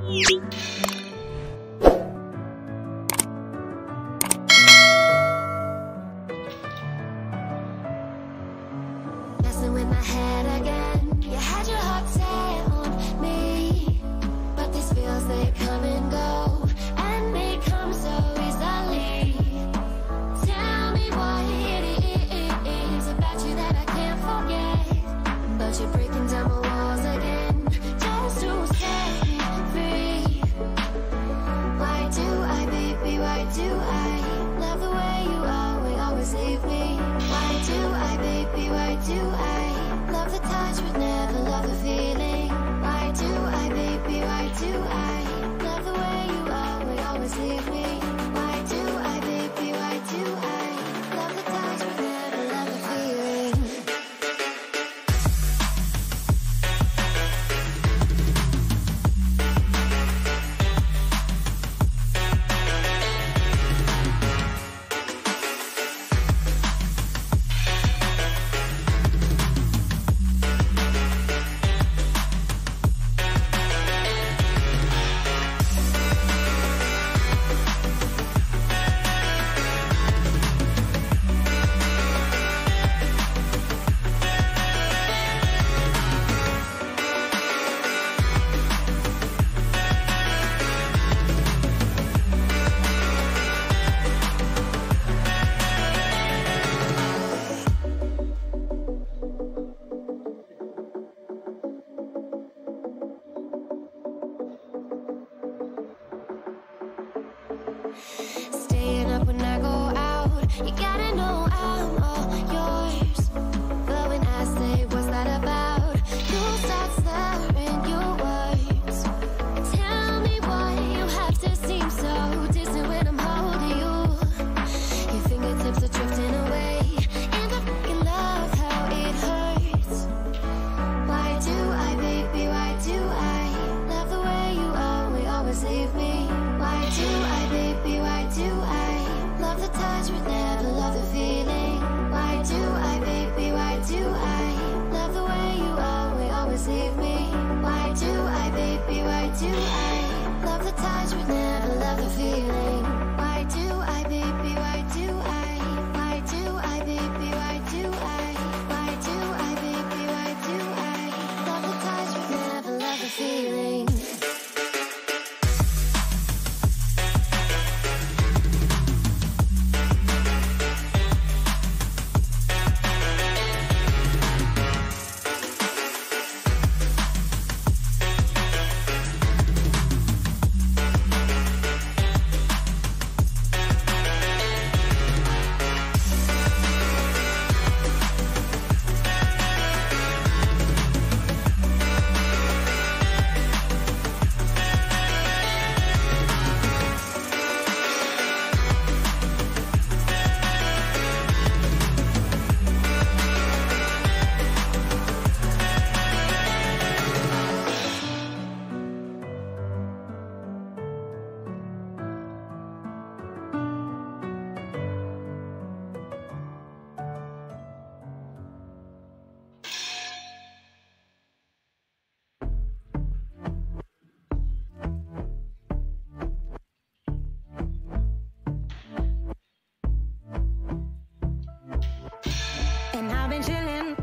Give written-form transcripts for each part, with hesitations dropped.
Messing with my head again. You had your heart set on me, but these feels, they come and go, and they come so easily. Tell me what it is about you that I can't forget, but you're breaking down my walls again, just to set me free. Why do I, baby, why do I love the way you always leave me? Why do I, baby, why do I love the touch but never love the feeling? Why do I, baby, why do I love the way you always leave me? Why do I, baby, why do I love the touch but never love the feeling? Staying up when I go out, you gotta know I'm all yours. But when I say what's that about, you start slurring your words. Tell me why you have to seem so distant when I'm holding you. Your fingertips are drifting away, and I fucking love how it hurts. Why do I, baby, why do I love the way you always leave me? Why do I, baby, why do I love the touch but never love the feeling? Why do I, baby, why do I love the way you always leave me? Why do I, baby, why do I love the touch but never love the feeling? Why do I, baby, why do why do I, baby, why do why do I, baby, why do I love the touch but never love the feeling?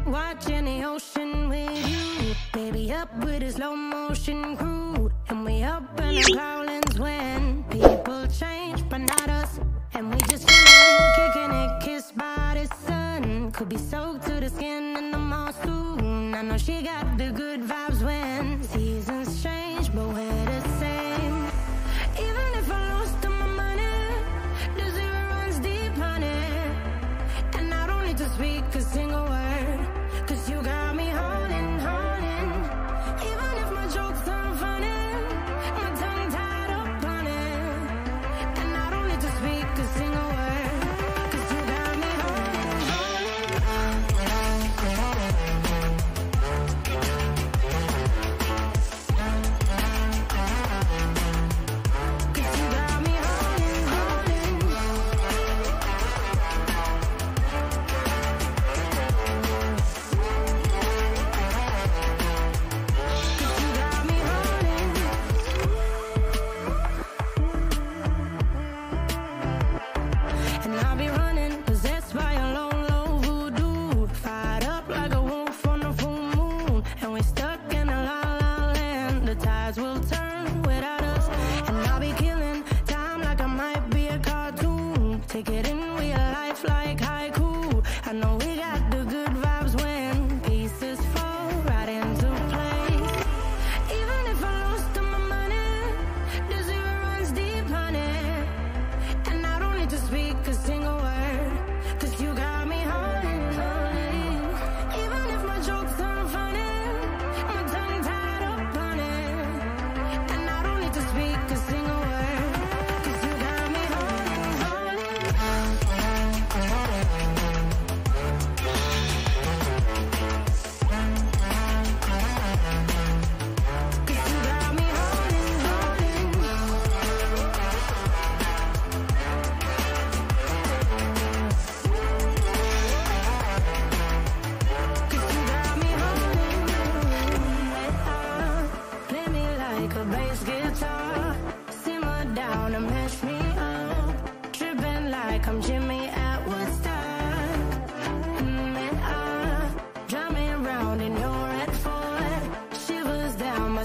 Watching the ocean with you, baby, up with a slow motion crew, and we up in the clouds when people change, but not us, and we just chillin', kicking it, kissed by the sun, could be soaked to the skin in the mall soon. I know she got the good vibes when seasons change, but we're the same. Even if I lost all my money, the zero runs deep, honey, and I don't need to speak a single word, 'cause you got me holding, holding. Even if my jokes aren't funny, my tongue tied up on it, and I don't need to speak a single word, 'cause you got me holding, holding.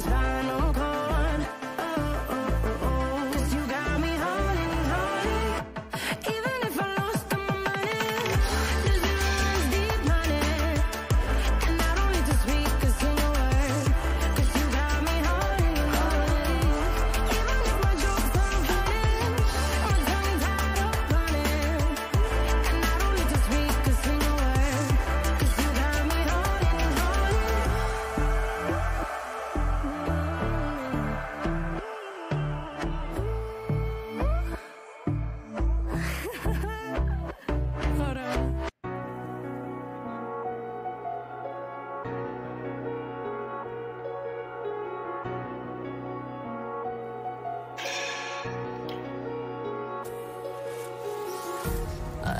spinal cord. Oh, oh, oh, oh. 'Cause you got me holding, holding. Even if I lost all my money, there's no runs deep money. And I don't need to speak a single word, 'cause you got me holding, holding. Even if my jokes aren't funny, my tongue tied up running. And I don't need to speak a single word, 'cause you got me holding, holding. Hold on.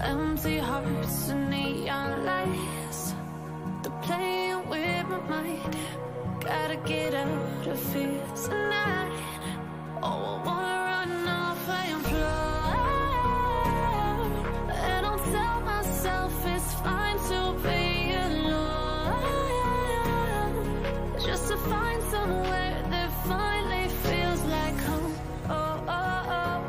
Empty hearts and neon lights, they're playing with my mind. Gotta get out of here tonight. Oh, I wanna run off and fly. And I'll tell myself it's fine to be alone, just to find somewhere that finally feels like home. Oh, oh, oh.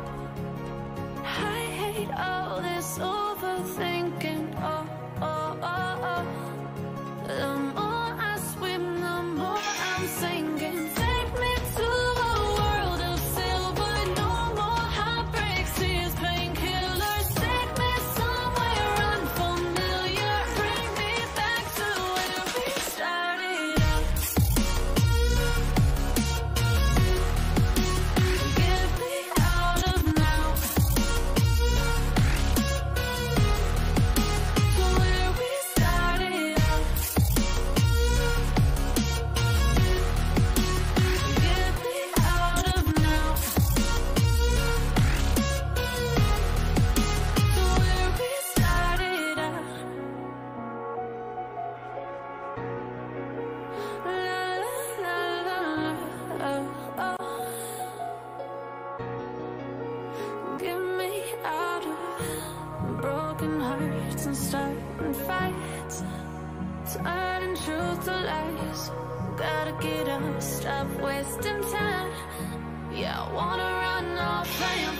I hate all this overthinking. Oh, oh, oh, oh. The more I swim, the more I'm sinking. Take me to a world of silver. No more heartbreaks, tears, painkillers. Take me somewhere unfamiliar. Bring me back to where we started out. Get me out of now, to where we started out. Get me out of now, to where we started out. La la la la, oh, oh. Get me out of broken hearts and starting fights, turning truth to lies. Gotta get up, stop wasting time. Yeah, I wanna run off and